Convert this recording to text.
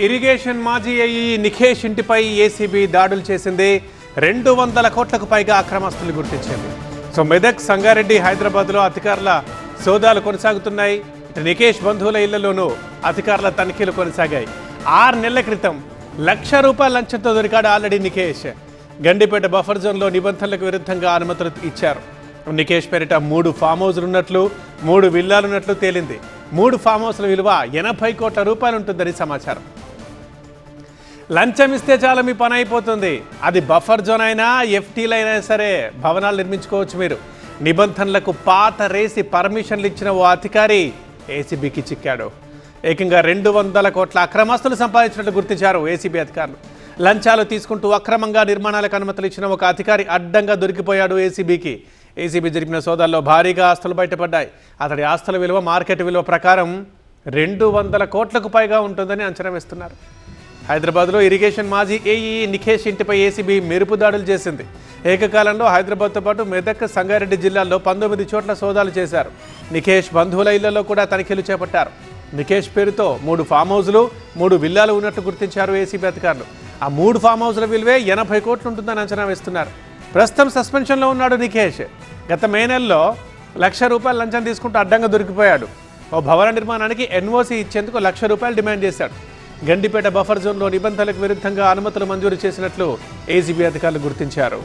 Irrigation మాజీ AE Nikhesh ఇంటిపై ACB దాడులు చేసింది. 200 కోట్లకు పైగా అక్రమాస్తులు గుర్తించింది. సో మెదక్, సంగారెడ్డి, హైదరాబాద్లో అధికారుల సోదాలు కొనసాగుతున్నాయి. నిఖేష్ బంధువుల ఇళ్లలోనూ అధికారుల తనిఖీలు కొనసాగాయి. 6 నెలల క్రితం ₹1,00,000 లంచంతో దొరికాడు ఆల్రెడీ నిఖేష్. గండిపేట బఫర్ జోన్లో నిబంధనలకు విరుద్ధంగా అనుమతులు ఇచ్చారు. నిఖేష్ పేరిట 3 ఫామ్ హౌస్లు ఉన్నట్లు, 3 విల్లాలున్నట్లు తేలింది. 3 ఫామ్ హౌస్ల విలువ ₹80 కోట్ల ఉంటుందని సమాచారం. లంచం ఇస్తే చాలా మీ పని అయిపోతుంది. అది బఫర్ జోన్ అయినా, ఎఫ్టీలు అయినా సరే భవనాలు నిర్మించుకోవచ్చు మీరు. నిబంధనలకు పాత రేసి పర్మిషన్లు ఇచ్చిన ఓ అధికారి ఏసీబీకి చిక్కాడు. ఏకంగా 200 కోట్ల అక్రమాస్తులు సంపాదించినట్టు గుర్తించారు ఏసీబీ అధికారులు. లంచాలు తీసుకుంటూ అక్రమంగా నిర్మాణాలకు అనుమతులు ఇచ్చిన ఒక అధికారి అడ్డంగా దొరికిపోయాడు ఏసీబీకి. ఏసీబీ జరిపిన సోదాల్లో భారీగా ఆస్తులు బయటపడ్డాయి. అతడి ఆస్తుల విలువ మార్కెట్ విలువ ప్రకారం 200 కోట్లకు పైగా ఉంటుందని అంచనా వేస్తున్నారు. హైదరాబాద్లో ఇరిగేషన్ మాజీ ఏఈ నిఖేష్ ఇంటిపై ఏసీబీ మెరుపు దాడులు చేసింది. ఏకకాలంలో హైదరాబాద్తో పాటు మెదక్, సంగారెడ్డి జిల్లాల్లో 19 చోట్ల సోదాలు చేశారు. నిఖేష్ బంధువుల ఇళ్లలో కూడా తనిఖీలు చేపట్టారు. నిఖేష్ పేరుతో 3 ఫామ్ హౌస్లు, 3 విల్లాలు ఉన్నట్లు గుర్తించారు ఏసీబీ అధికారులు. ఆ 3 ఫామ్ హౌస్ల విలువే 80 కోట్లు ఉంటుందని అంచనా వేస్తున్నారు. ప్రస్తుతం సస్పెన్షన్లో ఉన్నాడు నిఖేష్. గత మే నెలలో ₹1,00,000 లంచం తీసుకుంటూ అడ్డంగా దొరికిపోయాడు. ఓ భవన నిర్మాణానికి ఎన్ఓసీ ఇచ్చేందుకు ₹1,00,000 డిమాండ్ చేశాడు. గండిపేట బఫర్ జోన్లో నిబంధనలకు విరుద్ధంగా అనుమతులు మంజూరు చేసినట్లు ఏసీబీ అధికారులు గుర్తించారు.